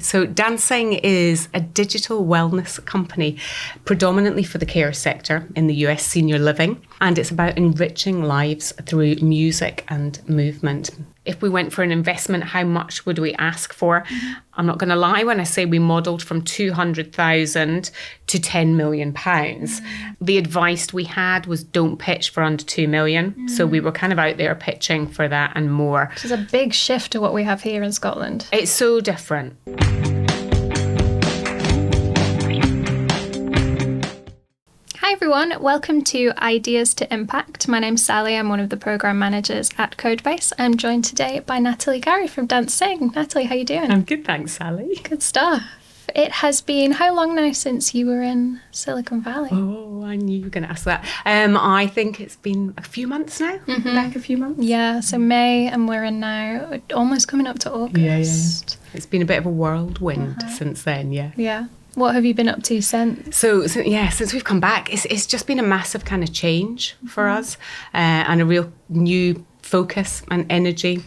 So Dancing is a digital wellness company, predominantly for the care sector in the US senior living. And it's about enriching lives through music and movement. If we went for an investment, how much would we ask for? I'm not going to lie when I say we modelled from 200,000 to 10 million pounds. The advice we had was don't pitch for under 2 million. So we were kind of out there pitching for that and more. Which is a big shift to what we have here in Scotland. It's so different. Hi everyone, welcome to Ideas to Impact. My name's Sally, I'm one of the programme managers at Codebase. I'm joined today by Natalie Garry from Dancing. Natalie, how you doing? I'm good, thanks, Sally. Good stuff. It has been how long now since you were in Silicon Valley? Oh, I knew you were going to ask that. I think it's been a few months now. Back a few months. Yeah, so May and we're in now, almost coming up to August. Yeah. It's been a bit of a whirlwind since then, Yeah. What have you been up to since? So since we've come back, it's just been a massive kind of change for us and a real new focus and energy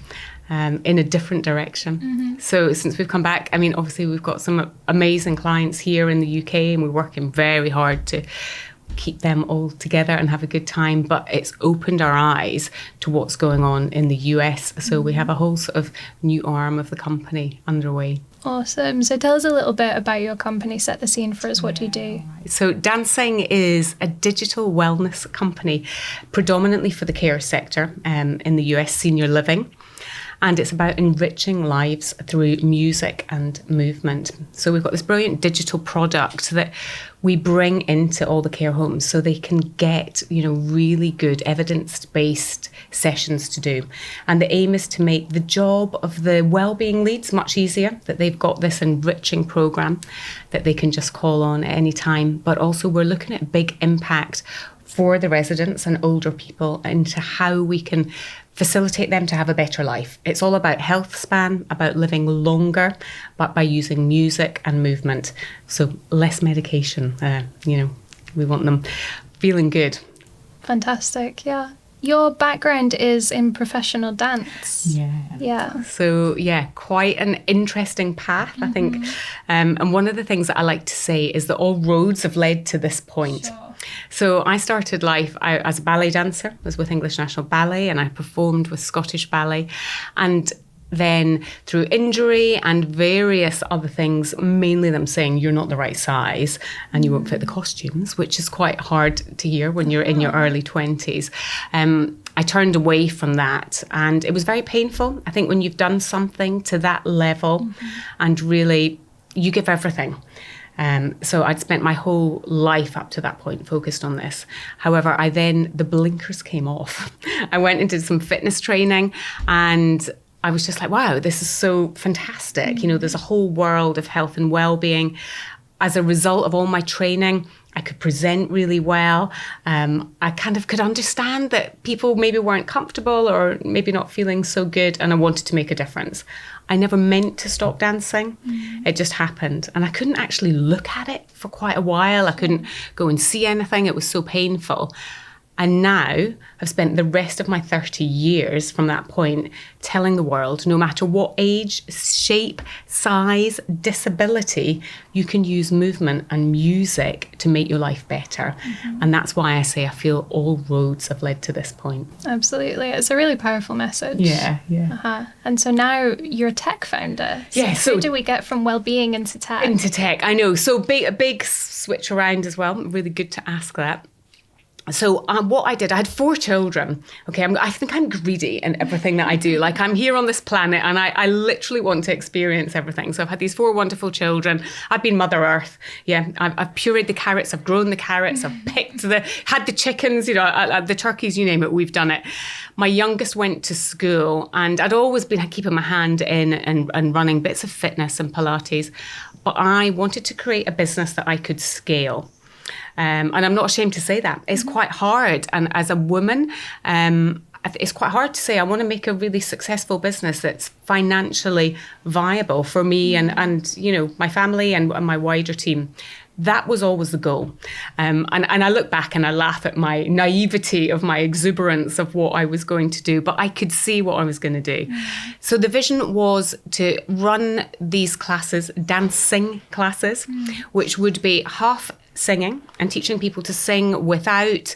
in a different direction. So since we've come back, I mean, obviously we've got some amazing clients here in the UK and we're working very hard to keep them all together and have a good time, but it's opened our eyes to what's going on in the US. So we have a whole sort of new arm of the company underway. Awesome. So tell us a little bit about your company. Set the scene for us. What do you do? So Dancing is a digital wellness company, predominantly for the care sector in the US senior living. And it's about enriching lives through music and movement. So we've got this brilliant digital product that we bring into all the care homes so they can get, really good evidence-based sessions to do. And the aim is to make the job of the wellbeing leads much easier, that they've got this enriching program that they can just call on at any time. But also we're looking at big impact for the residents and older people into how we can facilitate them to have a better life. It's all about health span, about living longer, but by using music and movement. So less medication, we want them feeling good. Fantastic, yeah. Your background is in professional dance. Yeah. So, quite an interesting path, I think. And one of the things that I like to say is that all roads have led to this point. Sure. So I started life as a ballet dancer. I was with English National Ballet and I performed with Scottish Ballet. And then through injury and various other things, mainly them saying you're not the right size and you won't fit the costumes, which is quite hard to hear when you're in your early 20s. I turned away from that and it was very painful. I think when you've done something to that level and really you give everything. So I'd spent my whole life up to that point focused on this. However, the blinkers came off. I went and did some fitness training and I was just like, wow, this is so fantastic. There's a whole world of health and well-being. As a result of all my training, I could present really well. I kind of could understand that people maybe weren't comfortable or maybe not feeling so good, and I wanted to make a difference. I never meant to stop dancing. It just happened. And I couldn't actually look at it for quite a while. I couldn't go and see anything. It was so painful. And now I've spent the rest of my 30 years from that point telling the world, no matter what age, shape, size, disability, you can use movement and music to make your life better. And that's why I say I feel all roads have led to this point. Absolutely. It's a really powerful message. Yeah. And so now you're a tech founder. So how do we get from well-being into tech? Into tech, I know. So a big switch around as well. Really good to ask that. So what I did, I had 4 children. Okay, I think I'm greedy in everything that I do. Like I'm here on this planet and I literally want to experience everything. So I've had these 4 wonderful children. I've been Mother Earth. Yeah, I've pureed the carrots. I've grown the carrots. I've had the chickens, the turkeys, you name it, we've done it. My youngest went to school and I'd always been keeping my hand in and running bits of fitness and Pilates. But I wanted to create a business that I could scale. And I'm not ashamed to say that. It's quite hard. And as a woman, it's quite hard to say I want to make a really successful business that's financially viable for me and my family and my wider team. That was always the goal. And I look back and I laugh at my naivety of my exuberance of what I was going to do, but I could see what I was going to do. So the vision was to run these classes, dancing classes, which would be half singing and teaching people to sing without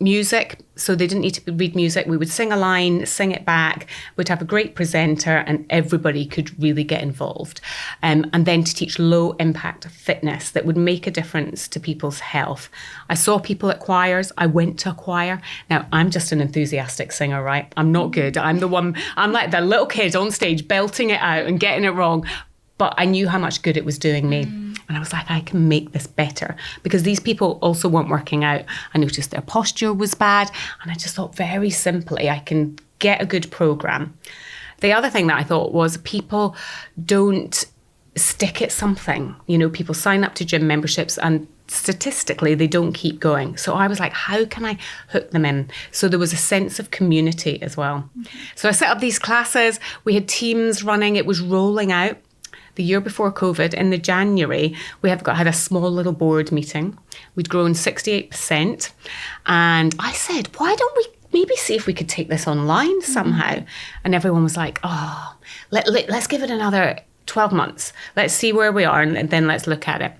music. So they didn't need to read music. We would sing a line, sing it back. We'd have a great presenter and everybody could really get involved. And then to teach low impact fitness that would make a difference to people's health. I saw people at choirs. I went to a choir. Now, I'm just an enthusiastic singer, right? I'm not good. I'm like the little kid on stage belting it out and getting it wrong. But I knew how much good it was doing me. And I was like, I can make this better, because these people also weren't working out. I noticed their posture was bad. And I just thought, very simply, I can get a good program. The other thing that I thought was, people don't stick at something. You know, people sign up to gym memberships and statistically they don't keep going. So I was like, how can I hook them in? So there was a sense of community as well. So I set up these classes. We had teams running. It was rolling out. The year before COVID, in the January, we had a small little board meeting. We'd grown 68%. And I said, why don't we maybe see if we could take this online somehow? And everyone was like, oh, let's give it another 12 months. Let's see where we are and then let's look at it.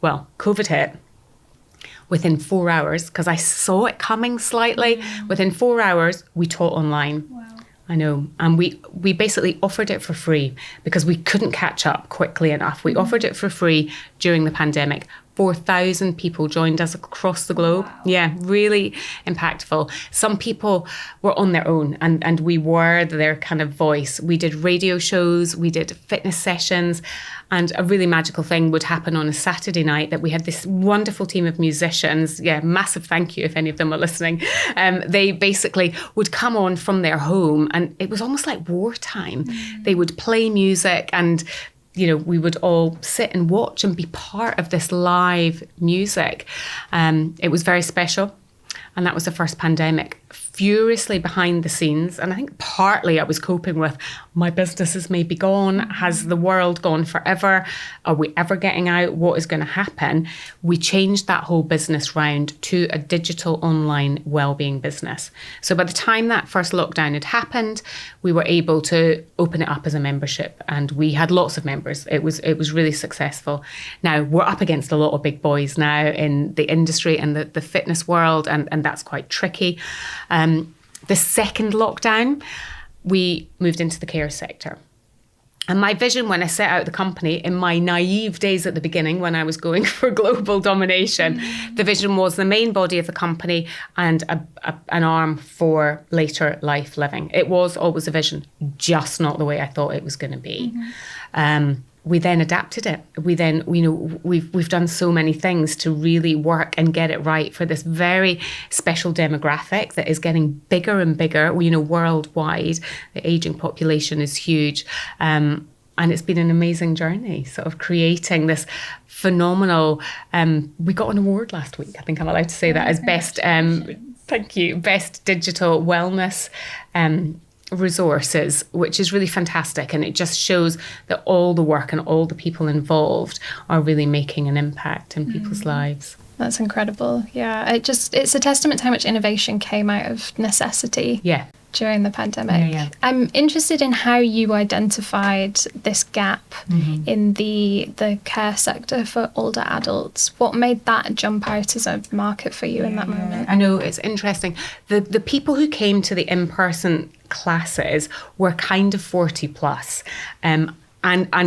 Well, COVID hit. Within 4 hours, because I saw it coming slightly, within 4 hours, we taught online. Wow. I know. And we basically offered it for free because we couldn't catch up quickly enough. We offered it for free during the pandemic. 4,000 people joined us across the globe. Wow. Yeah, really impactful. Some people were on their own and we were their kind of voice. We did radio shows, we did fitness sessions, and a really magical thing would happen on a Saturday night that we had this wonderful team of musicians. Yeah, massive thank you if any of them are listening. They basically would come on from their home and it was almost like wartime. They would play music and we would all sit and watch and be part of this live music. It was very special. And that was the first pandemic, furiously behind the scenes. And I think partly I was coping with, my business is maybe gone. Has the world gone forever? Are we ever getting out? What is going to happen? We changed that whole business round to a digital online wellbeing business. So by the time that first lockdown had happened, we were able to open it up as a membership. And we had lots of members. It was really successful. Now, we're up against a lot of big boys now in the industry and the fitness world, and that's quite tricky. The second lockdown, we moved into the care sector. And my vision when I set out the company in my naive days at the beginning when I was going for global domination, the vision was the main body of the company and an arm for later life living. It was always a vision, just not the way I thought it was going to be. We then adapted it. We then, we've done so many things to really work and get it right for this very special demographic that is getting bigger and bigger. Worldwide, the aging population is huge. And it's been an amazing journey, sort of creating this phenomenal, we got an award last week. I think I'm allowed to say that as best, thank you, best digital wellness resources, which is really fantastic. And it just shows that all the work and all the people involved are really making an impact in people's lives. That's incredible. Yeah, it's a testament to how much innovation came out of necessity. Yeah. During the pandemic. Yeah. I'm interested in how you identified this gap in the care sector for older adults. What made that jump out as a market for you in that moment? I know, it's interesting. The people who came to the in-person classes were kind of 40 plus, and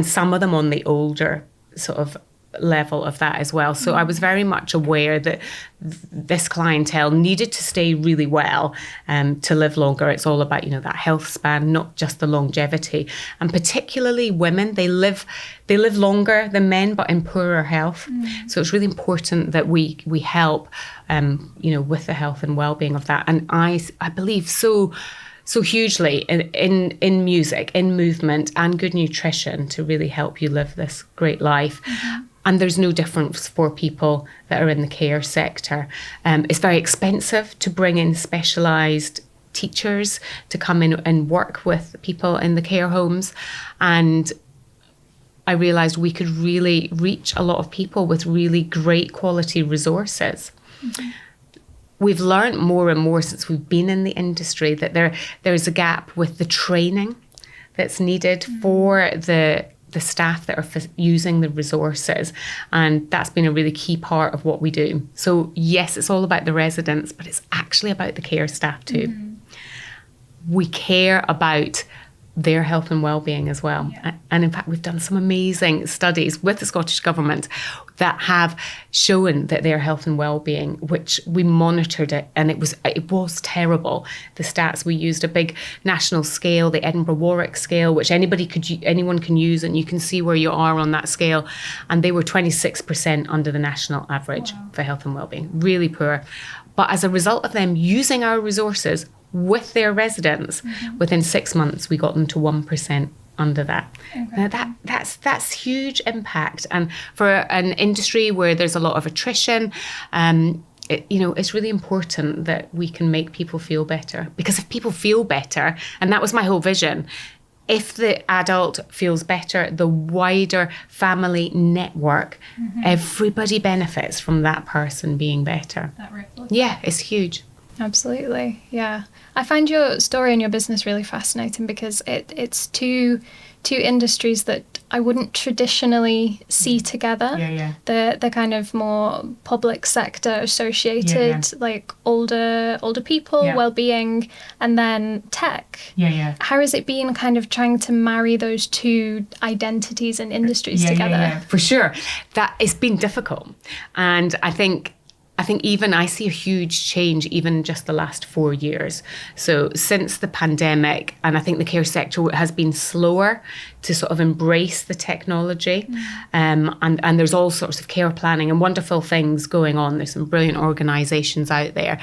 some of them on the older sort of level of that as well. So I was very much aware that this clientele needed to stay really well to live longer. It's all about, that health span, not just the longevity. And particularly women, they live longer than men, but in poorer health. So it's really important that we help, with the health and well-being of that. And I believe so hugely in music, in movement and good nutrition to really help you live this great life. And there's no difference for people that are in the care sector. It's very expensive to bring in specialised teachers to come in and work with people in the care homes. And I realised we could really reach a lot of people with really great quality resources. Mm-hmm. We've learned more and more since we've been in the industry that there's a gap with the training that's needed for the staff that are using the resources. And that's been a really key part of what we do. So yes, it's all about the residents, but it's actually about the care staff too. Mm-hmm. We care about their health and well-being as well. Yeah. And in fact, we've done some amazing studies with the Scottish Government that have shown that their health and well-being, which we monitored it, and it was terrible. The stats, we used a big national scale, the Edinburgh Warwick scale, which anyone can use, and you can see where you are on that scale. And they were 26% under the national average for health and well-being, really poor. But as a result of them using our resources with their residents, within 6 months, we got them to 1% under that. Okay. Now that's huge impact. And for an industry where there's a lot of attrition, it's really important that we can make people feel better. Because if people feel better, and that was my whole vision, if the adult feels better, the wider family network, everybody benefits from that person being better. That ripple. Yeah, it's huge. Absolutely, yeah. I find your story and your business really fascinating because it's two industries that I wouldn't traditionally see together. Yeah. The kind of more public sector associated, like older people, well-being, and then tech. Yeah. How has it been kind of trying to marry those two identities and industries together? Yeah. For sure. That it's been difficult. And I think even I see a huge change even just the last 4 years. So since the pandemic, and I think the care sector has been slower to sort of embrace the technology. And there's all sorts of care planning and wonderful things going on. There's some brilliant organisations out there.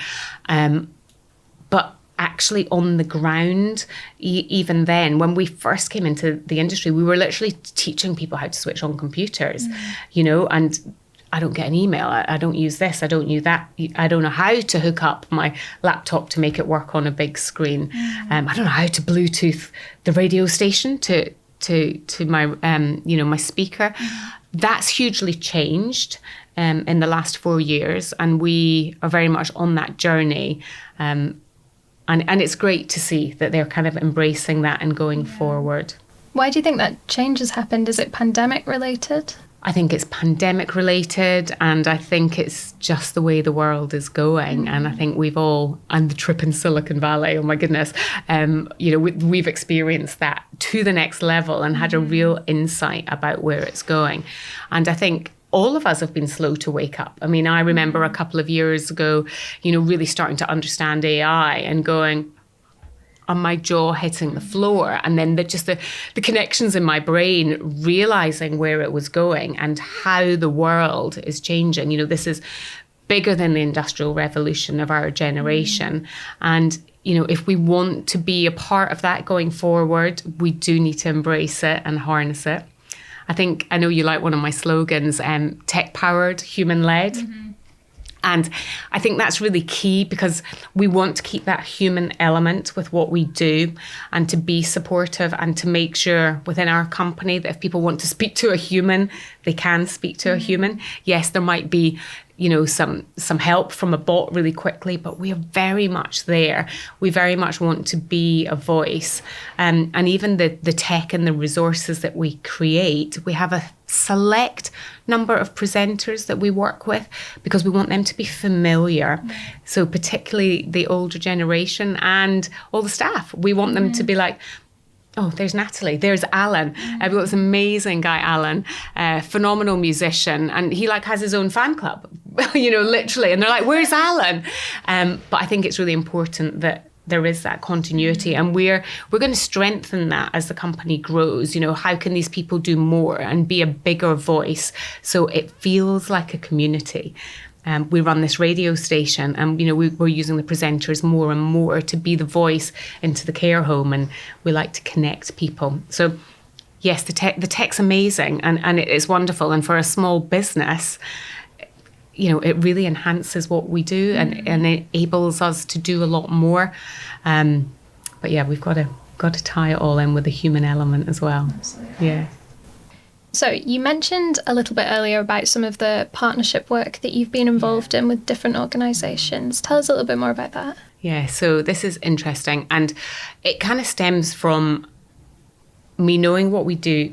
But actually on the ground, even then, when we first came into the industry, we were literally teaching people how to switch on computers, and I don't get an email. I don't use this. I don't use that. I don't know how to hook up my laptop to make it work on a big screen. I don't know how to Bluetooth the radio station to my my speaker. That's hugely changed in the last 4 years, and we are very much on that journey. And it's great to see that they're kind of embracing that and going forward. Why do you think that change has happened? Is it pandemic related? I think it's pandemic related, and I think it's just the way the world is going. And I think and the trip in Silicon Valley, oh my goodness, we've experienced that to the next level and had a real insight about where it's going. And I think all of us have been slow to wake up. I mean, I remember a couple of years ago, really starting to understand AI and going, on my jaw hitting the floor, and then the connections in my brain, realizing where it was going and how the world is changing. This is bigger than the Industrial Revolution of our generation. And, if we want to be a part of that going forward, we do need to embrace it and harness it. I know you like one of my slogans, tech-powered, human-led. And I think that's really key because we want to keep that human element with what we do and to be supportive and to make sure within our company that if people want to speak to a human, they can speak to a human. Yes, there might be, some help from a bot really quickly, but we are very much there. We very much want to be a voice. And even the tech and the resources that we create, we have a select number of presenters that we work with because we want them to be familiar. So particularly the older generation and all the staff, we want them to be like, oh, there's Natalie, there's Alan. We've got this amazing guy, Alan, phenomenal musician, and he has his own fan club, literally. And they're like, where's Alan? But I think it's really important that there is that continuity, and we're going to strengthen that as the company grows. How can these people do more and be a bigger voice so it feels like a community? We run this radio station, and we're using the presenters more and more to be the voice into the care home, and we like to connect people. So yes, the tech's amazing and it is wonderful, and for a small business, it really enhances what we do and enables us to do a lot more. But yeah, we've got to tie it all in with the human element as well. Absolutely. Yeah. So you mentioned a little bit earlier about some of the partnership work that you've been involved in with different organisations. Tell us a little bit more about that. Yeah, so this is interesting, and it kind of stems from me knowing what we do,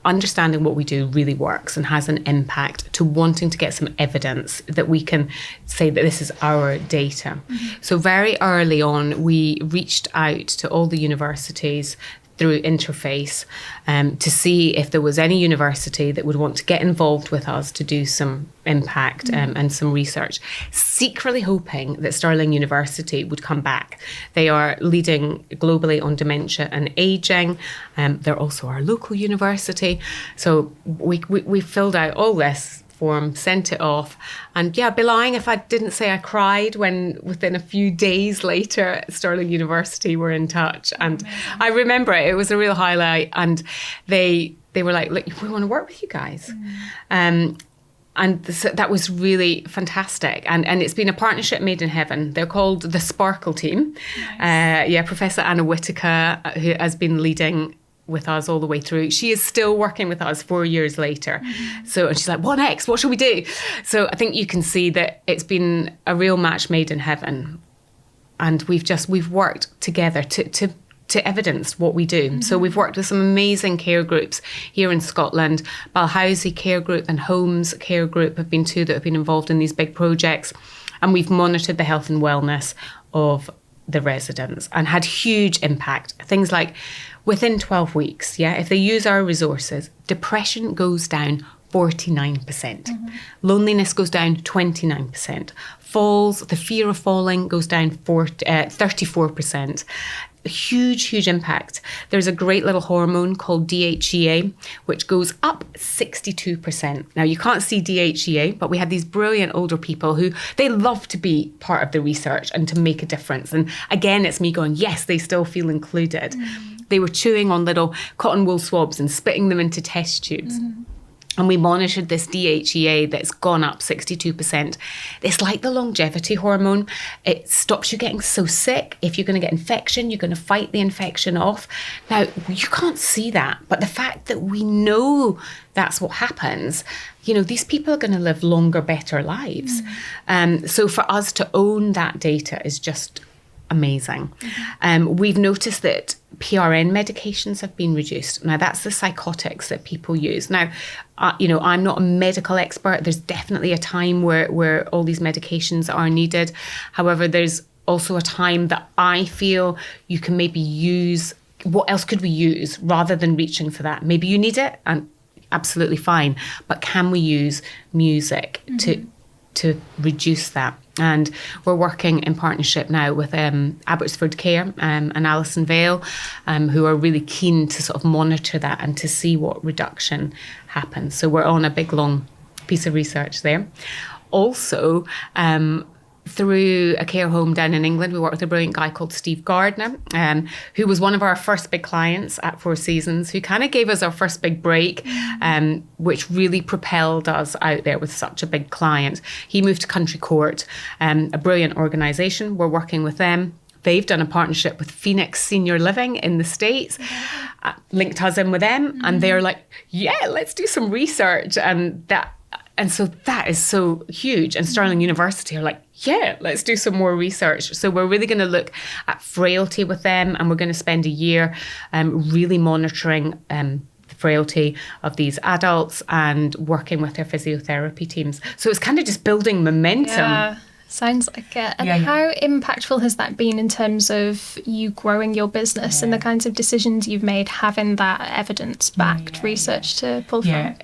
understanding what we do really works and has an impact, to wanting to get some evidence that we can say that this is our data. So very early on, we reached out to all the universities through Interface to see if there was any university that would want to get involved with us to do some impact and some research, secretly hoping that Stirling University would come back. They are leading globally on dementia and ageing. They're also our local university. So we filled out all this form, sent it off, and I'd be lying if I didn't say I cried when within a few days later Stirling University were in touch. And I remember it was a real highlight, and they were like, look, we want to work with you guys. And so that was really fantastic. And it's been a partnership made in heaven. They're called the Sparkle Team. Nice. Professor Anna Whitaker, who has been leading with us all the way through. She is still working with us 4 years later. So, and she's like, what next? What should we do? So I think you can see that it's been a real match made in heaven. And we've worked together to evidence what we do. So we've worked with some amazing care groups here in Scotland. Balhousie Care Group and Holmes Care Group have been two that have been involved in these big projects. And we've monitored the health and wellness of the residents and had huge impact. Things like within 12 weeks, if they use our resources, depression goes down 49%. Loneliness goes down 29%. Falls, the fear of falling goes down 34%. Huge impact. There's a great little hormone called DHEA, which goes up 62%. Now, you can't see DHEA, but we had these brilliant older people who they love to be part of the research and to make a difference. And again, it's me going, yes, they still feel included. They were chewing on little cotton wool swabs and spitting them into test tubes. And we monitored this DHEA that's gone up 62%. It's like the longevity hormone. It stops you getting so sick. If you're going to get infection, you're going to fight the infection off. Now, you can't see that, but the fact that we know that's what happens, these people are going to live longer, better lives. So for us to own that data is just amazing. We've noticed that PRN medications have been reduced. Now, that's the psychotics that people use. Now, I'm not a medical expert. There's definitely a time where all these medications are needed. However, there's also a time that I feel you can maybe use, what else could we use rather than reaching for that? Maybe you need it, and absolutely fine. But can we use music to reduce that? And we're working in partnership now with Abbotsford Care and Alison Vale, who are really keen to sort of monitor that and to see what reduction happens. So we're on a big, long piece of research there. Also, through a care home down in England, we worked with a brilliant guy called Steve Gardner, who was one of our first big clients at Four Seasons, who kind of gave us our first big break, which really propelled us out there with such a big client. He moved to Country Court, a brilliant organisation. We're working with them. They've done a partnership with Phoenix Senior Living in the States, linked us in with them, and they're like, let's do some research. And so that is so huge. And Stirling University are like, let's do some more research. So we're really going to look at frailty with them, and we're going to spend a year really monitoring the frailty of these adults and working with their physiotherapy teams. So it's kind of just building momentum. Yeah, sounds like it. And how impactful has that been in terms of you growing your business and the kinds of decisions you've made, having that evidence-backed research to pull from?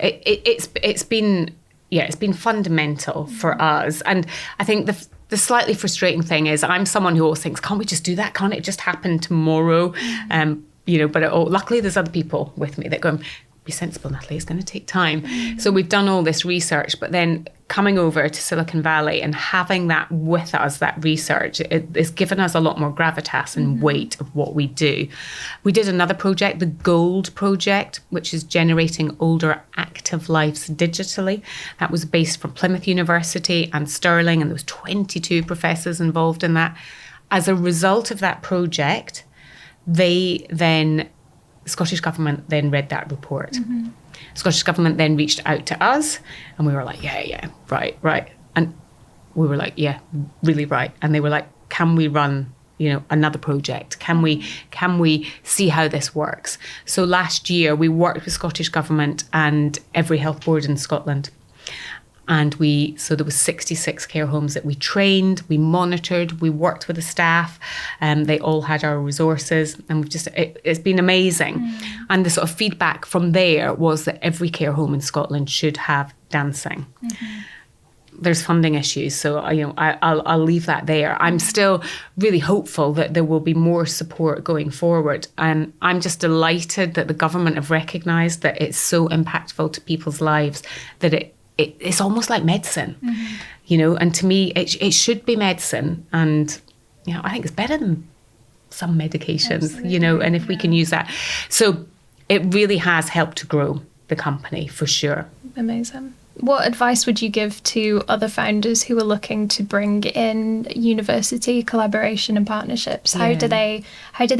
It's been fundamental for us. And I think the slightly frustrating thing is I'm someone who always thinks, can't we just do that? Can't it just happen tomorrow? But luckily there's other people with me that go, be sensible, Natalie, it's going to take time. So we've done all this research, but then coming over to Silicon Valley and having that with us, that research, it's given us a lot more gravitas and weight of what we do. We did another project, the GOLD project, which is generating older active lives digitally. That was based from Plymouth University and Stirling, and there was 22 professors involved in that. As a result of that project, the Scottish Government then read that report. Scottish Government then reached out to us, and we were like, yeah, right. And we were like, yeah, really right. And they were like, can we run, another project? Can we see how this works? So last year we worked with Scottish Government and every health board in Scotland. And so there was 66 care homes that we trained, we monitored, we worked with the staff, and they all had our resources, and it's been amazing. And the sort of feedback from there was that every care home in Scotland should have dancing. There's funding issues, so I'll leave that there. I'm still really hopeful that there will be more support going forward, and I'm just delighted that the government have recognised that it's so impactful to people's lives that it's almost like medicine, and to me it should be medicine, and I think it's better than some medications. Absolutely. And if we can use that, so it really has helped to grow the company for sure. Amazing. What advice would you give to other founders who are looking to bring in university collaboration and partnerships? How do they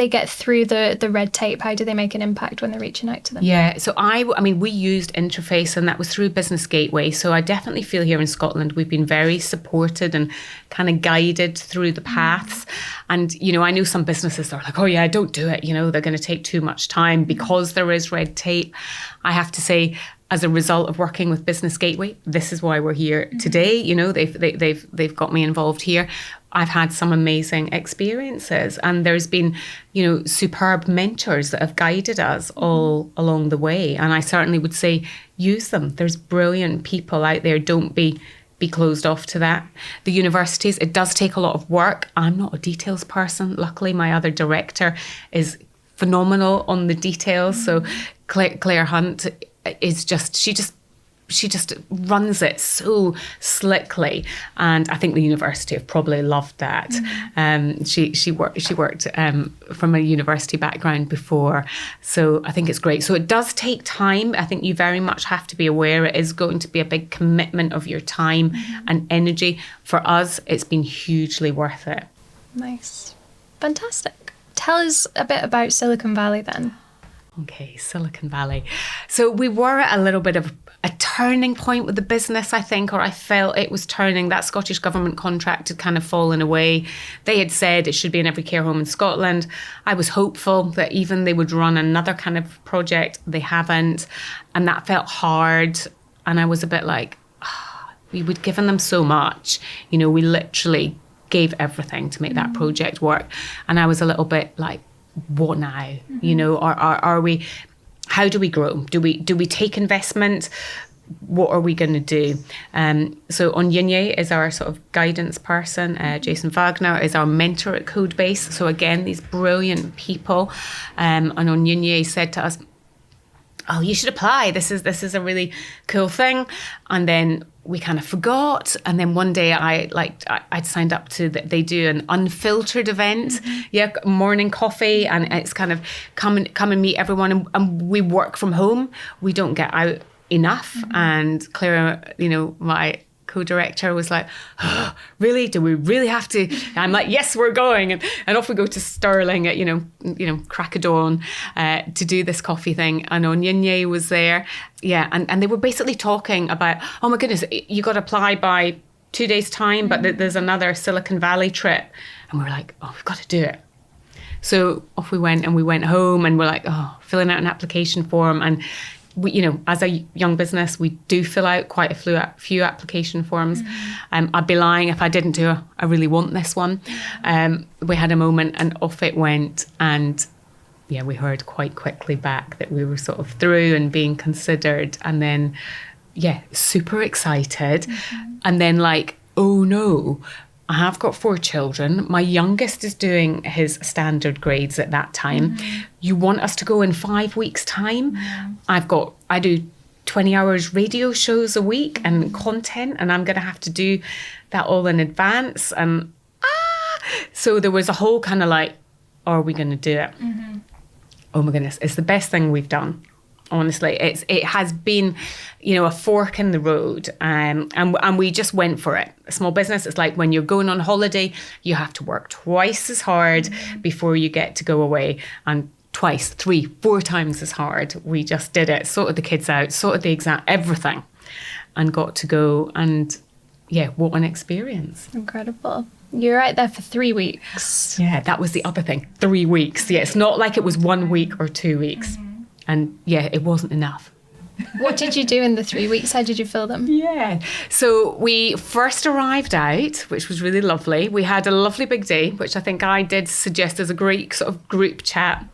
get through the red tape? How do they make an impact when they're reaching out to them? Yeah, so we used Interface, and that was through Business Gateway. So I definitely feel here in Scotland we've been very supported and kind of guided through the paths. And I know some businesses are like, oh yeah, don't do it. They're going to take too much time because there is red tape. I have to say, as a result of working with Business Gateway, this is why we're here today. They've got me involved here. I've had some amazing experiences, and there's been, superb mentors that have guided us all along the way. And I certainly would say use them. There's brilliant people out there. Don't be closed off to that. The universities, it does take a lot of work. I'm not a details person. Luckily, my other director is phenomenal on the details. So Claire Hunt is she just runs it so slickly, and I think the university have probably loved that. She worked from a university background before, so I think it's great. So it does take time. I think you very much have to be aware it is going to be a big commitment of your time and energy. For us, it's been hugely worth it. Nice, fantastic. Tell us a bit about Silicon Valley then. Okay, Silicon Valley. So we were at a little bit of a turning point with the business, I think, or I felt it was turning. That Scottish Government contract had kind of fallen away. They had said it should be in every care home in Scotland. I was hopeful that even they would run another kind of project. They haven't. And that felt hard. And I was a bit like, we would given them so much. We literally gave everything to make that project work. And I was a little bit like, what now? Are we, how do we grow? Do we take investment? What are we going to do? So Onyinye is our sort of guidance person. Jason Wagner is our mentor at Codebase. So again, these brilliant people. And Onyinye said to us, oh, you should apply. This is a really cool thing. And then we kind of forgot. And then one day I'd signed up to they do an unfiltered event. Yeah, morning coffee. And it's kind of come and meet everyone. And we work from home. We don't get out enough. And Claire, my co-director was like, oh, really? Do we really have to? And I'm like, yes, we're going. And off we go to Stirling at, crack of dawn to do this coffee thing. And Onyinye was there. Yeah. And they were basically talking about, oh my goodness, you got to apply by 2 days time, but there's another Silicon Valley trip. And we were like, oh, we've got to do it. So off we went, and we went home, and we're like, oh, filling out an application form. And we, as a young business, we do fill out quite a few application forms. I'd be lying if I didn't do I really want this one. We had a moment, and off it went. And yeah, we heard quite quickly back that we were sort of through and being considered. And then, yeah, super excited. And then like, oh no, I have got 4 children. My youngest is doing his standard grades at that time. You want us to go in 5 weeks' time? I do 20 hours radio shows a week and content, and I'm going to have to do that all in advance. And so there was a whole kind of like, are we going to do it? Oh my goodness, it's the best thing we've done. Honestly, it has been, a fork in the road, and we just went for it. A small business, it's like when you're going on holiday, you have to work twice as hard before you get to go away. And twice, 3, 4 times as hard. We just did it, sorted the kids out, sorted the exam, everything, and got to go. And yeah, what an experience. Incredible. You were out there for 3 weeks. Yeah, that was the other thing. 3 weeks. Yeah, it's not like it was 1 week or 2 weeks. And yeah, it wasn't enough. What did you do in the 3 weeks? How did you fill them? Yeah. So we first arrived out, which was really lovely. We had a lovely big day, which I think I did suggest as a great sort of group chat.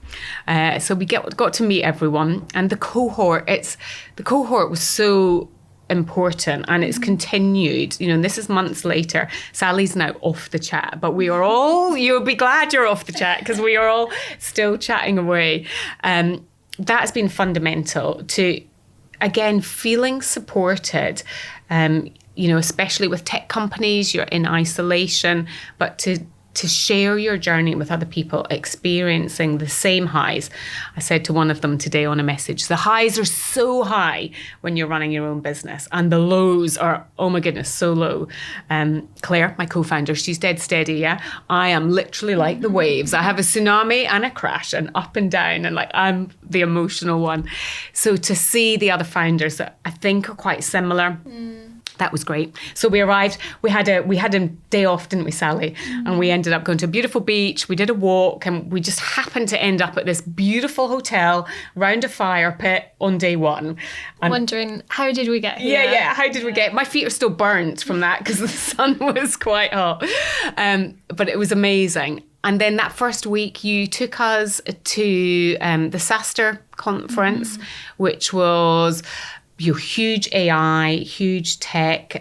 So we got to meet everyone, and the cohort was so important, and it's continued, and this is months later. Sally's now off the chat, but we are all, you'll be glad you're off the chat, because we are all still chatting away. That's been fundamental to, again, feeling supported, especially with tech companies, you're in isolation, but to share your journey with other people experiencing the same highs. I said to one of them today on a message, the highs are so high when you're running your own business, and the lows are, oh my goodness, so low. Claire, my co-founder, she's dead steady, yeah? I am literally like the waves. I have a tsunami and a crash and up and down, and like I'm the emotional one. So to see the other founders that I think are quite similar, that was great. So we arrived, we had a day off, didn't we, Sally? And we ended up going to a beautiful beach. We did a walk, and we just happened to end up at this beautiful hotel round a fire pit on day one. And wondering, how did we get here? Yeah, how did we get? My feet are still burnt from that because the sun was quite hot. But it was amazing. And then that first week, you took us to the SaaStr conference, which was huge AI, huge tech,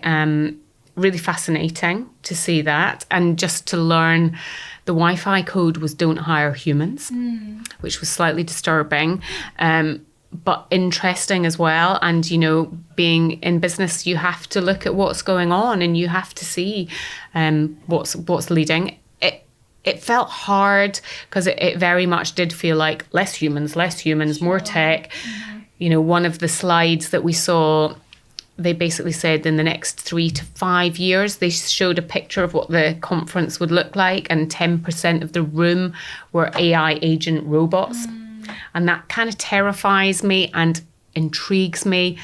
really fascinating to see that. And just to learn the Wi-Fi code was don't hire humans, which was slightly disturbing, but interesting as well. And, being in business, you have to look at what's going on, and you have to see what's leading. It felt hard because it very much did feel like less humans, more tech. One of the slides that we saw, they basically said in the next 3 to 5 years, they showed a picture of what the conference would look like, and 10% of the room were AI agent robots. And that kind of terrifies me and intrigues me,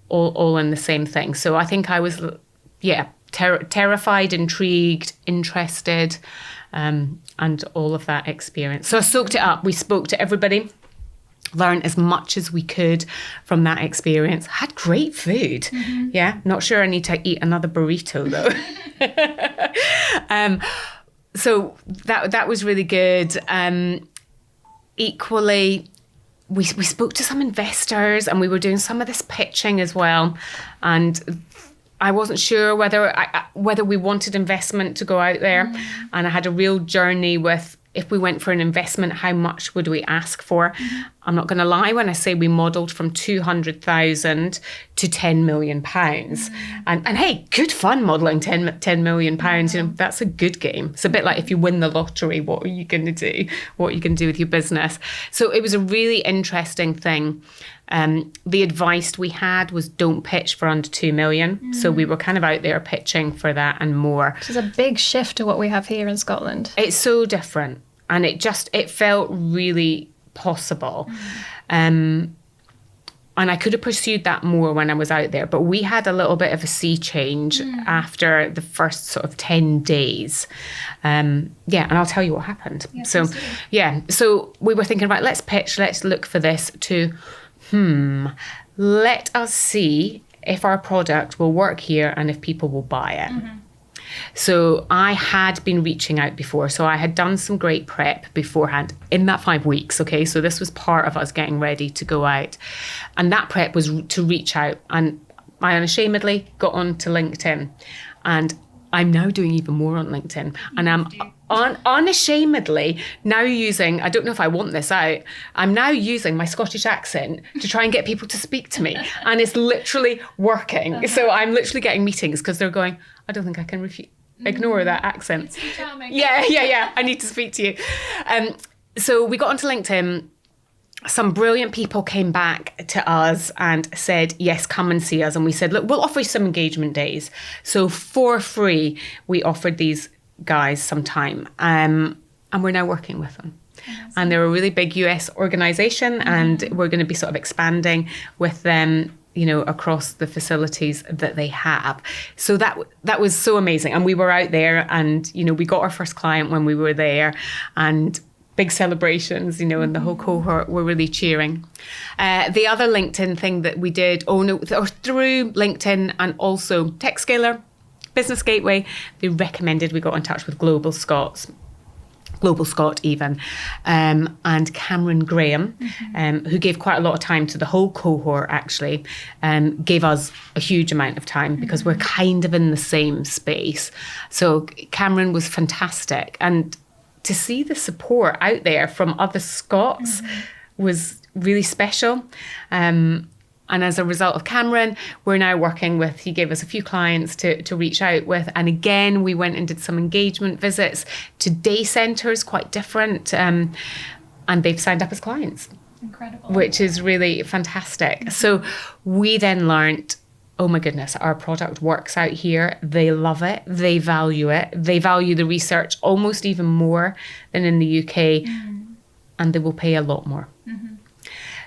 all in the same thing. So I think I was, terrified, intrigued, interested, and all of that experience. So I soaked it up. We spoke to everybody, learn as much as we could from that experience. Had great food. Yeah, not sure I need to eat another burrito though. So that was really good. Equally, we spoke to some investors, and we were doing some of this pitching as well. And I wasn't sure whether we wanted investment to go out there. And I had a real journey with, if we went for an investment, how much would we ask for? I'm not going to lie when I say we modelled from 200,000 to 10 million pounds. And hey, good fun modelling 10 million pounds. That's a good game. It's a bit like if you win the lottery, what are you going to do? What are you going to do with your business? So it was a really interesting thing. The advice we had was don't pitch for under 2 million. So we were kind of out there pitching for that and more. Which is a big shift to what we have here in Scotland. It's so different. And it felt really possible. And I could have pursued that more when I was out there. But we had a little bit of a sea change after the first sort of 10 days. And I'll tell you what happened. Yes, So we were thinking, right, let's pitch, let's look for this to... let us see if our product will work here and if people will buy it. So I had been reaching out before. So I had done some great prep beforehand in that 5 weeks. Okay. So this was part of us getting ready to go out. And that prep was to reach out. And I unashamedly got onto LinkedIn. And I'm now doing even more on LinkedIn. And I'm unashamedly now using, I don't know if I want this out, I'm now using my Scottish accent to try and get people to speak to me. And it's literally working. So I'm literally getting meetings because they're going, I don't think I can ignore that accent. It's so charming. Yeah. I need to speak to you. So we got onto LinkedIn. Some brilliant people came back to us and said, yes, come and see us. And we said, look, we'll offer you some engagement days. So for free, we offered these guys some time. And we're now working with them. And they're a really big US organization, and we're going to be sort of expanding with them, you know, across the facilities that they have. So that was so amazing. And we were out there, and, you know, we got our first client when we were there, and big celebrations, you know, and the whole cohort were really cheering. The other LinkedIn thing that we did, or through LinkedIn and also TechScaler, Business Gateway, they recommended we got in touch with Global Scott even, and Cameron Graham, who gave quite a lot of time to the whole cohort, actually, gave us a huge amount of time because we're kind of in the same space. So Cameron was fantastic. And to see the support out there from other Scots was really special. And as a result of Cameron, we're now working with, he gave us a few clients to reach out with. And again, we went and did some engagement visits to day centres, quite different. And they've signed up as clients. Incredible. Which is really fantastic. So we then learnt, oh my goodness, our product works out here. They love it. They value it. They value the research almost even more than in the UK. And they will pay a lot more.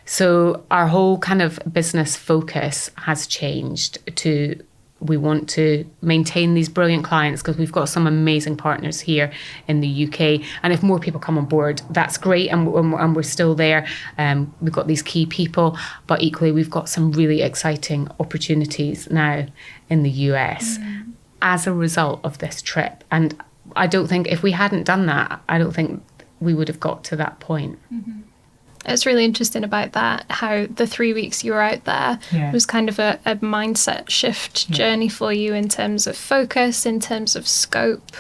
So our whole kind of business focus has changed to, we want to maintain these brilliant clients because we've got some amazing partners here in the UK. And if more people come on board, that's great. And we're still there. We've got these key people, but equally we've got some really exciting opportunities now in the US as a result of this trip. And I don't think if we hadn't done that, I don't think we would have got to that point. It's really interesting about that, how the 3 weeks you were out there was kind of a mindset shift journey for you in terms of focus, in terms of scope.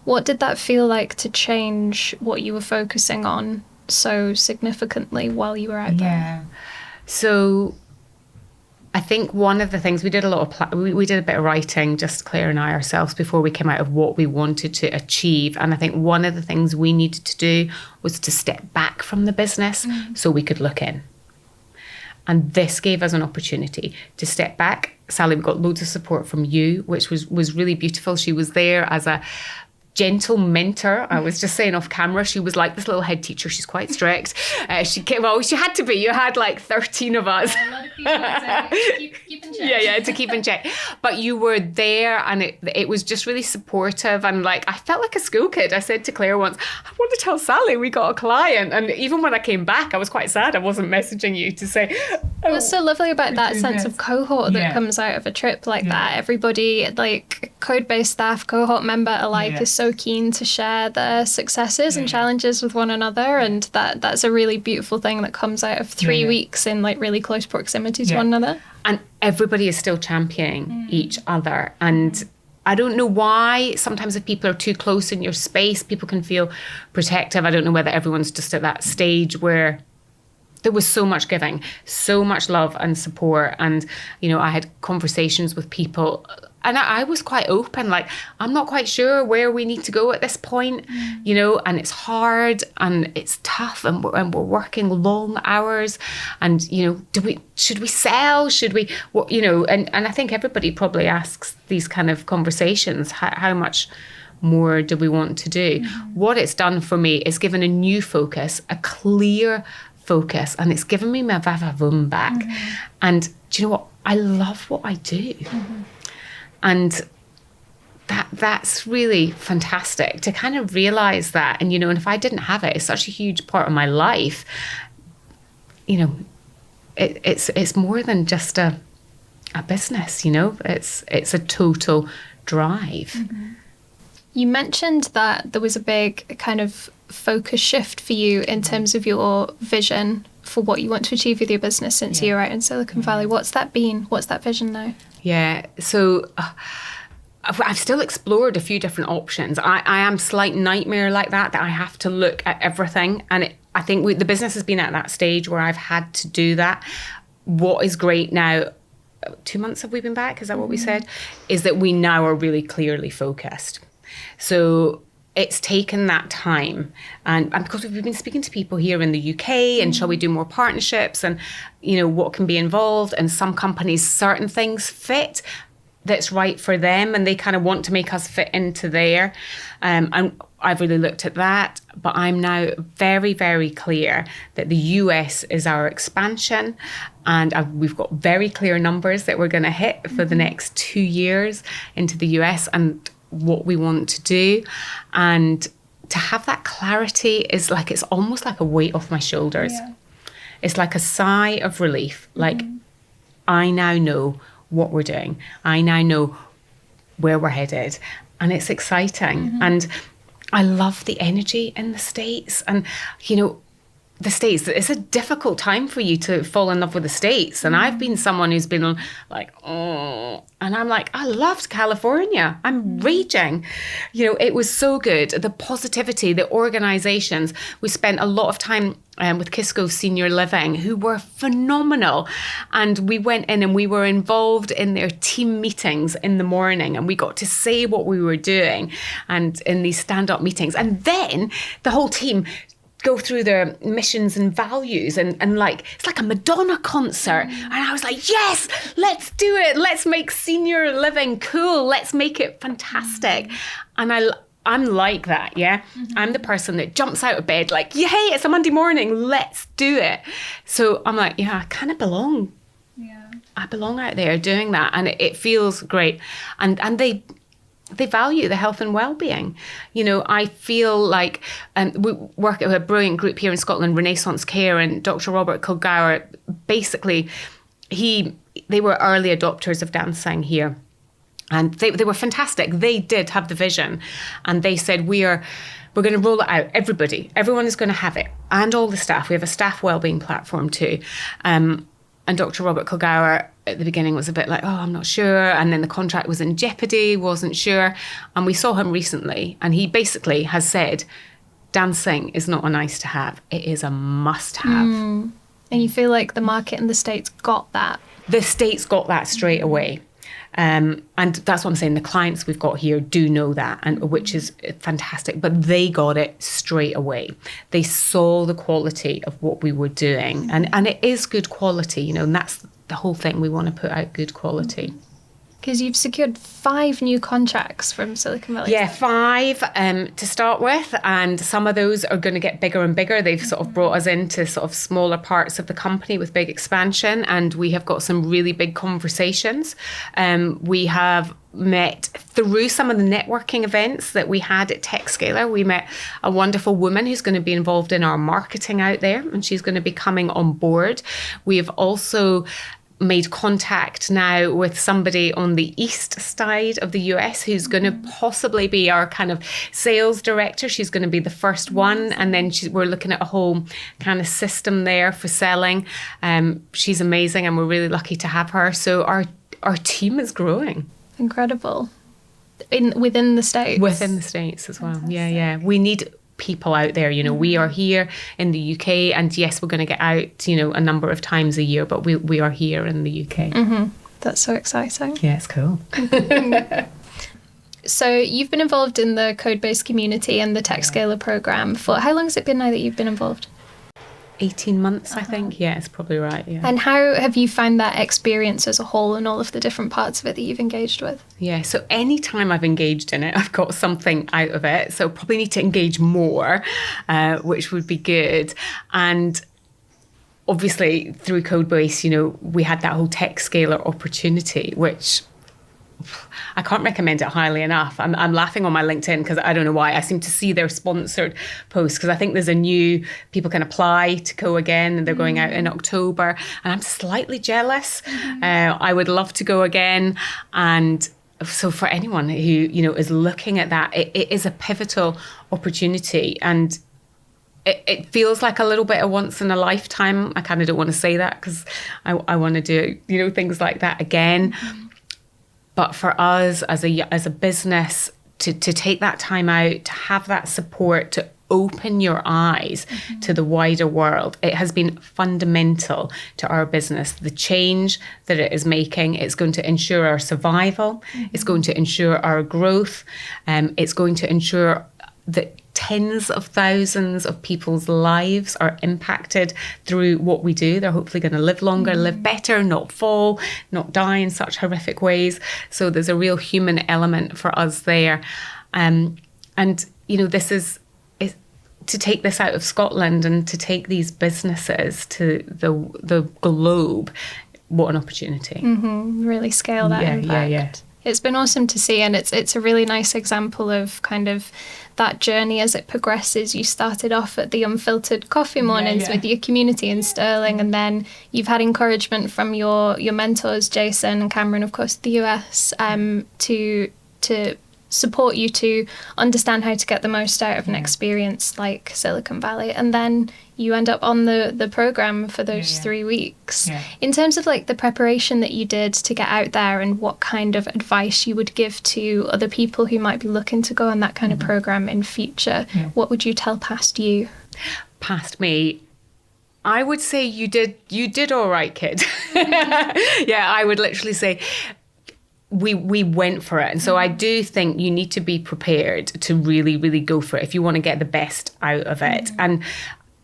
What did that feel like to change what you were focusing on so significantly while you were out there? So I think one of the things we did a lot of we did a bit of writing, just Claire and I ourselves, before we came out, of what we wanted to achieve. And I think one of the things we needed to do was to step back from the business so we could look in. And this gave us an opportunity to step back. Sally, we got loads of support from you, which was really beautiful. She was there as a gentle mentor. I was just saying off camera, she was like this little head teacher. She's quite strict. She had to be. You had like 13 of us. A lot of people to keep in check. To keep in check. But you were there, and it was just really supportive. And like, I felt like a school kid. I said to Claire once, I want to tell Sally we got a client. And even when I came back, I was quite sad I wasn't messaging you to say, what's so lovely about that sense of cohort that comes out of a trip like that? Everybody, like code-based staff, cohort member alike, is so keen to share their successes and challenges with one another, and that's a really beautiful thing that comes out of 3 weeks in like really close proximity to one another. And everybody is still championing each other. And I don't know why sometimes if people are too close in your space, people can feel protective. I don't know whether everyone's just at that stage where there was so much giving, so much love and support. And, you know, I had conversations with people, and I was quite open, like, I'm not quite sure where we need to go at this point, you know, and it's hard and it's tough, and we're working long hours, and, you know, should we sell? Should we, you know, and I think everybody probably asks these kind of conversations, how much more do we want to do? What it's done for me is given a new focus, a clear focus, and it's given me my va-va-voom back. And do you know what? I love what I do. And that's really fantastic to kind of realise that. And, you know, and if I didn't have it, it's such a huge part of my life, you know, it's more than just a business, you know, it's a total drive. You mentioned that there was a big kind of focus shift for you in terms of your vision for what you want to achieve with your business since you're out in Silicon Valley. What's that been? What's that vision now? So I've still explored a few different options. I am slight nightmare like that I have to look at everything. And I think the business has been at that stage where I've had to do that. What is great now, 2 months have we been back? Is that what we said? Is that we now are really clearly focused. So it's taken that time, and because we've been speaking to people here in the UK, and shall we do more partnerships, and, you know, what can be involved, and some companies, certain things fit that's right for them, and they kind of want to make us fit into there. And I've really looked at that, but I'm now very, very clear that the US is our expansion, and we've got very clear numbers that we're going to hit for the next 2 years into the US and what we want to do. And to have that clarity is like, it's almost like a weight off my shoulders. Yeah. It's like a sigh of relief. Like, I now know what we're doing. I now know where we're headed, and it's exciting. And I love the energy in the States. And, you know, the States, it's a difficult time for you to fall in love with the States. And I've been someone who's been like, oh, and I'm like, I loved California. I'm raging. You know, it was so good. The positivity, the organizations. We spent a lot of time with Kisco Senior Living, who were phenomenal. And we went in and we were involved in their team meetings in the morning, and we got to say what we were doing and in these stand-up meetings. And then the whole team go through their missions and values, and like, it's like a Madonna concert. And I was like, yes, let's do it. Let's make senior living cool. Let's make it fantastic. And I'm like that, yeah? I'm the person that jumps out of bed like, yeah, hey, it's a Monday morning, let's do it. So I'm like, yeah, I kind of belong. Yeah. I belong out there doing that, and it feels great. And they value the health and well-being. You know, I feel like we work at a brilliant group here in Scotland, Renaissance Care, and Dr. Robert Kilgour, basically, they were early adopters of dancing here. And they were fantastic. They did have the vision. And they said, we're going to roll it out. Everyone is going to have it. And all the staff. We have a staff wellbeing platform too. And Dr. Robert Kilgour at the beginning was a bit like, oh, I'm not sure. And then the contract was in jeopardy, wasn't sure. And we saw him recently, and he basically has said, dancing is not a nice to have. It is a must have. And you feel like the market in the States got that? The States got that straight away. And that's what I'm saying. The clients we've got here do know that, and which is fantastic. But they got it straight away. They saw the quality of what we were doing, and it is good quality, you know. And that's the whole thing. We want to put out good quality. Because you've secured 5 new contracts from Silicon Valley. Yeah, 5 to start with, and some of those are going to get bigger and bigger. They've sort of brought us into sort of smaller parts of the company with big expansion, and we have got some really big conversations. We have met through some of the networking events that we had at TechScaler. We met a wonderful woman who's going to be involved in our marketing out there, and she's going to be coming on board. We have also made contact now with somebody on the east side of the US who's going to possibly be our kind of sales director. She's going to be the first one, and then we're looking at a whole kind of system there for selling. She's amazing, and we're really lucky to have her. So our team is growing. Incredible. Within the States? Within the States as well. Fantastic. Yeah. We need people out there, you know. We are here in the UK, and yes, we're going to get out, you know, a number of times a year, but we are here in the UK. That's so exciting. Yeah, it's cool. So you've been involved in the Codebase community and the TechScaler program for, how long has it been now that you've been involved? 18 months, I think. Yeah, it's probably right. Yeah. And how have you found that experience as a whole and all of the different parts of it that you've engaged with? Yeah, so any time I've engaged in it, I've got something out of it. So probably need to engage more, which would be good. And obviously through Codebase, you know, we had that whole TechScaler opportunity, which I can't recommend it highly enough. I'm laughing on my LinkedIn because I don't know why. I seem to see their sponsored posts because I think there's a new, people can apply to go again, and they're going out in October. And I'm slightly jealous. I would love to go again. And so for anyone who, you know, is looking at that, it is a pivotal opportunity. And it feels like a little bit of once in a lifetime. I kind of don't want to say that because I want to do, you know, things like that again. But for us as a business to take that time out, to have that support, to open your eyes to the wider world, it has been fundamental to our business. The change that it is making, it's going to ensure our survival, it's going to ensure our growth, it's going to ensure that tens of thousands of people's lives are impacted through what we do. They're hopefully going to live longer, live better, not fall, not die in such horrific ways. So there's a real human element for us there. And this is to take this out of Scotland and to take these businesses to the globe. What an opportunity. Really scale that impact. Yeah. It's been awesome to see, and it's a really nice example of kind of that journey as it progresses. You started off at the Unfiltered Coffee Mornings with your community in Stirling, and then you've had encouragement from your mentors, Jason and Cameron, of course, the US, to support you to understand how to get the most out of an experience like Silicon Valley. And then you end up on the program for those 3 weeks. In terms of like the preparation that you did to get out there, and what kind of advice you would give to other people who might be looking to go on that kind of program in future, what would you tell past you? Past me, I would say you did all right, kid. I would literally say we went for it. And so I do think you need to be prepared to really, really go for it if you want to get the best out of it. And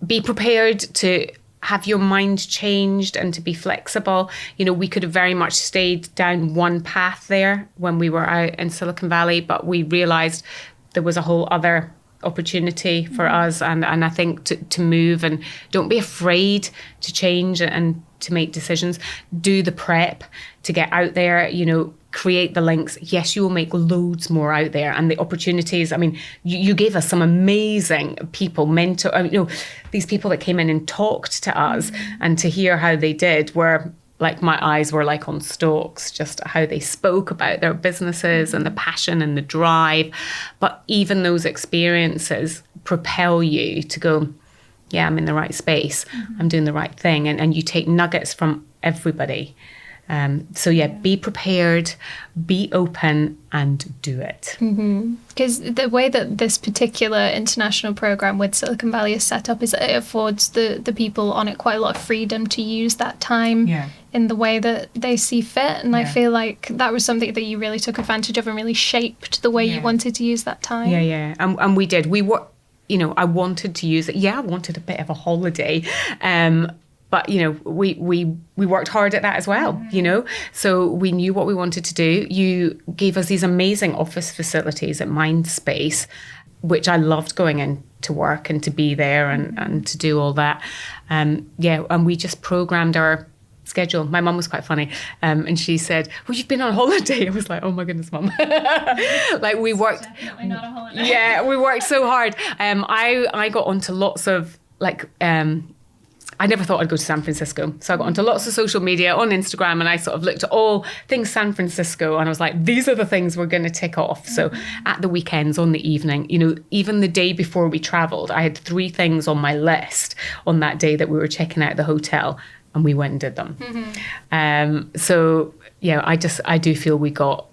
be prepared to have your mind changed and to be flexible. We could have very much stayed down one path there when we were out in Silicon Valley, but we realised there was a whole other opportunity for us. And I think to move, and don't be afraid to change and to make decisions. Do the prep to get out there, create the links. Yes, you will make loads more out there, and the opportunities. I mean, you gave us some amazing people, these people that came in and talked to us, and to hear how they did were like, my eyes were like on stalks, just how they spoke about their businesses and the passion and the drive. But even those experiences propel you to go, yeah, I'm in the right space. I'm doing the right thing. And you take nuggets from everybody. Be prepared, be open, and do it. Because the way that this particular international program with Silicon Valley is set up is that it affords the people on it quite a lot of freedom to use that time in the way that they see fit. And I feel like that was something that you really took advantage of and really shaped the way you wanted to use that time. And we did. We were, I wanted to use it. I wanted a bit of a holiday. But, we worked hard at that as well, So we knew what we wanted to do. You gave us these amazing office facilities at Mindspace, which I loved going in to work and to be there and to do all that. And we just programmed our schedule. My mum was quite funny. And she said, well, you've been on holiday. I was like, oh my goodness, Mum. Like, we worked. Definitely not a holiday. Yeah, we worked so hard. I got onto lots of I never thought I'd go to San Francisco. So I got onto lots of social media on Instagram, and I sort of looked at all things San Francisco, and I was like, these are the things we're going to tick off. So at the weekends, on the evening, even the day before we travelled, I had 3 things on my list on that day that we were checking out the hotel, and we went and did them. I do feel we got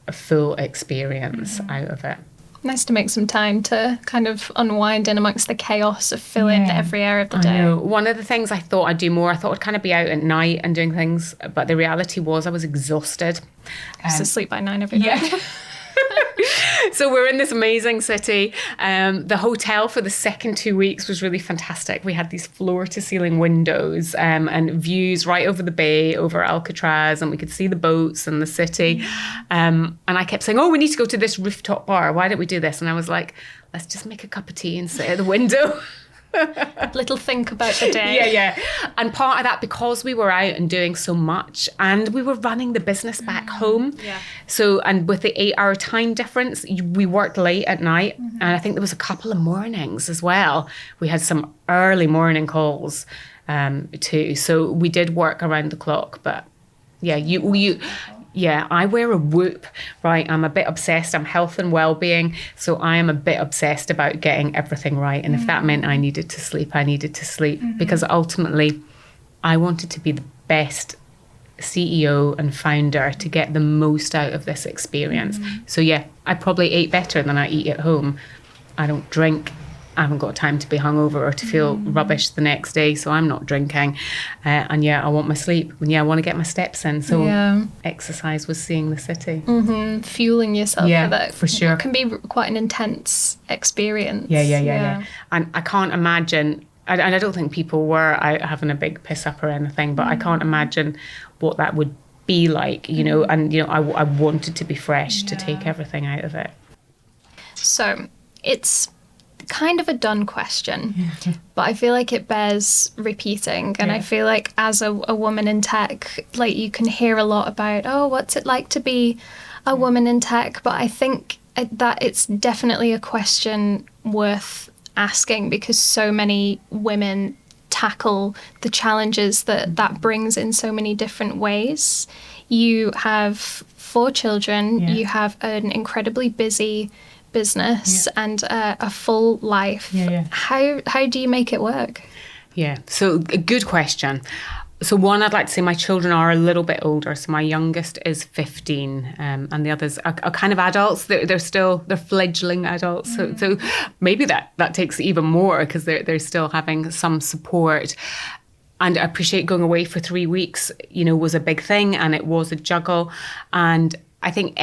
a full experience out of it. Nice to make some time to kind of unwind in amongst the chaos of filling every area of the day. I know. One of the things I thought I'd do more, I thought I'd kind of be out at night and doing things, but the reality was I was exhausted. I used to sleep by 9 every night. So we're in this amazing city. The hotel for the second 2 weeks was really fantastic. We had these floor-to-ceiling windows and views right over the bay, over Alcatraz, and we could see the boats and the city. And I kept saying, we need to go to this rooftop bar. Why don't we do this? And I was like, let's just make a cup of tea and sit at the window. Little think about the day. And part of that, because we were out and doing so much, and we were running the business back home. So, and with the 8-hour time difference, we worked late at night. And I think there was a couple of mornings as well. We had some early morning calls too. So we did work around the clock. But I wear a Whoop, right? I'm a bit obsessed. I'm health and well-being. So I am a bit obsessed about getting everything right. And if that meant I needed to sleep, I needed to sleep. Because ultimately, I wanted to be the best CEO and founder to get the most out of this experience. So I probably ate better than I eat at home. I don't drink. I haven't got time to be hungover or to feel rubbish the next day, so I'm not drinking. I want my sleep. And I want to get my steps in. So exercise was seeing the city. Fueling yourself for that. For sure. It can be quite an intense experience. Yeah. And I can't imagine, and I don't think people were out having a big piss up or anything, but I can't imagine what that would be like, and I wanted to be fresh to take everything out of it. So, it's kind of a done question, but I feel like it bears repeating. And I feel like as a woman in tech, like you can hear a lot about, oh, what's it like to be a woman in tech? But I think that it's definitely a question worth asking, because so many women tackle the challenges that brings in so many different ways. You have 4 children, you have an incredibly busy business and a full life. How do you make it work? So a good question. So one, I'd like to say my children are a little bit older. So my youngest is 15 and the others are kind of adults. They're fledgling adults. So maybe that takes even more, because they're still having some support. And I appreciate going away for 3 weeks, was a big thing, and it was a juggle. And I think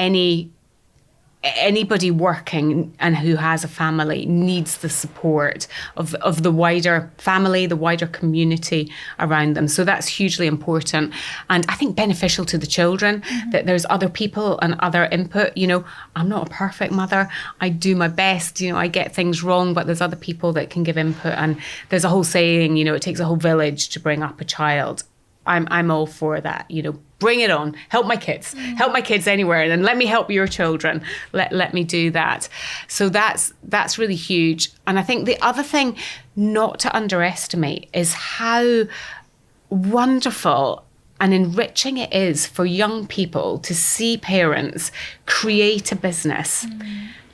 anybody working and who has a family needs the support of the wider family, the wider community around them. So that's hugely important, and I think beneficial to the children, that there's other people and other input. I'm not a perfect mother. I do my best. I get things wrong, but there's other people that can give input. And there's a whole saying, it takes a whole village to bring up a child. I'm all for that. Bring it on. Help my kids. Help my kids anywhere, and then let me help your children. Let me do that. So that's really huge. And I think the other thing not to underestimate is how wonderful and enriching it is for young people to see parents create a business,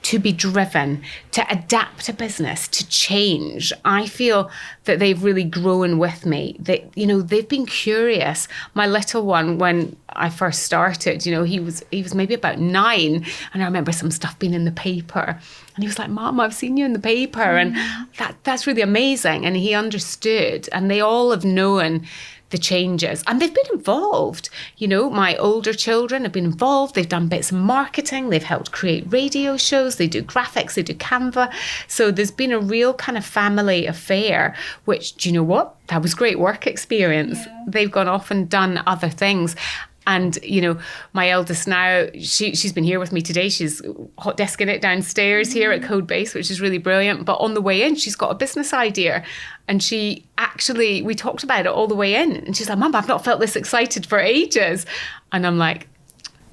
to be driven, to adapt a business, to change. I feel that they've really grown with me. They've been curious. My little one, when I first started, he was maybe about 9, and I remember some stuff being in the paper, and he was like, "Mom, I've seen you in the paper," and that's really amazing. And he understood, and they all have known the changes, and they've been involved. My older children have been involved. They've done bits of marketing. They've helped create radio shows. They do graphics. They do Canva. So there's been a real kind of family affair, which, do you know what? That was great work experience. They've gone off and done other things. And, my eldest now, she's been here with me today. She's hot desking it downstairs here at Codebase, which is really brilliant. But on the way in, she's got a business idea. And we talked about it all the way in. And she's like, "Mum, I've not felt this excited for ages." And I'm like,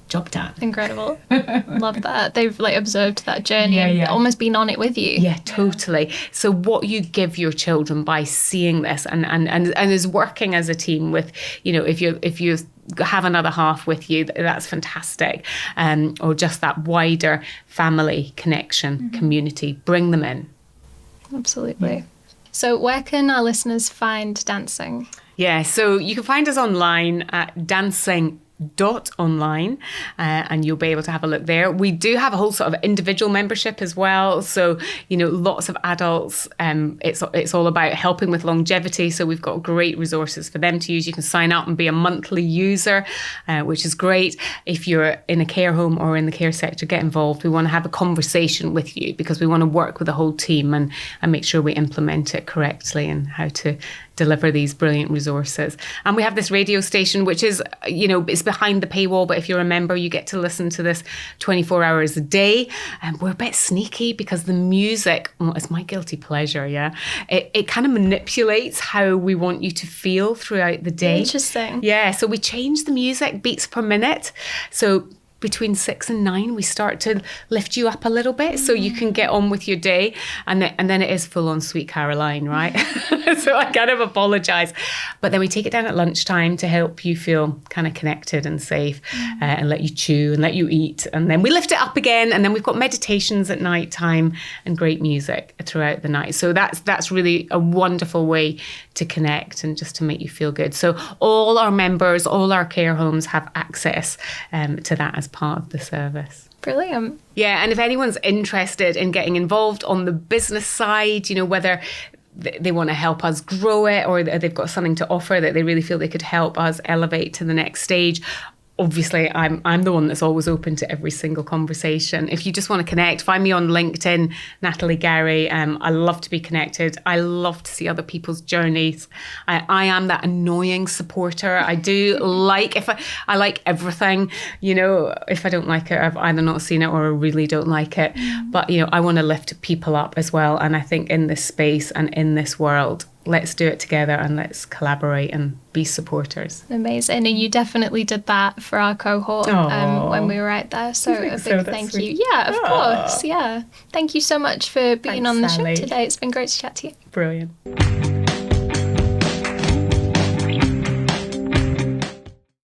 job done. Incredible. Love that. They've observed that journey and almost been on it with you. Yeah, totally. So what you give your children by seeing this and is working as a team with, if you have another half with you, that's fantastic. Or just that wider family connection, community, bring them in. Absolutely. Yeah. So where can our listeners find dancing? Yeah, so you can find us online at dancing.online, and you'll be able to have a look there. We do have a whole sort of individual membership as well, so lots of adults. It's all about helping with longevity, so we've got great resources for them to use. You can sign up and be a monthly user, which is great. If you're in a care home or in the care sector, get involved. We want to have a conversation with you, because we want to work with the whole team and make sure we implement it correctly and how to deliver these brilliant resources. And we have this radio station, which is, it's behind the paywall, but if you're a member, you get to listen to this 24 hours a day. And we're a bit sneaky, because the music, it's my guilty pleasure, it kind of manipulates how we want you to feel throughout the day. Interesting. Yeah, so we change the music beats per minute. So between 6 and 9, we start to lift you up a little bit so you can get on with your day. And then it is full on Sweet Caroline, right? So I kind of apologise. But then we take it down at lunchtime to help you feel kind of connected and safe, and let you chew and let you eat. And then we lift it up again. And then we've got meditations at night time and great music throughout the night. So that's really a wonderful way to connect and just to make you feel good. So all our members, all our care homes have access to that as part of the service. Brilliant. Yeah, and if anyone's interested in getting involved on the business side, whether they want to help us grow it, or they've got something to offer that they really feel they could help us elevate to the next stage, obviously I'm the one that's always open to every single conversation. If you just want to connect, find me on LinkedIn, Natalie Garry. I love to be connected. I love to see other people's journeys. I am that annoying supporter. I do like, I like everything, you know. If I don't like it, I've either not seen it or I really don't like it. But, you know, I want to lift people up as well. And I think in this space and in this world, let's do it together and let's collaborate and be supporters. Amazing. And you definitely did that for our cohort when we were out there. So a big thank you. Yeah, of course. Yeah. Thank you so much for being on the show today. It's been great to chat to you. Brilliant.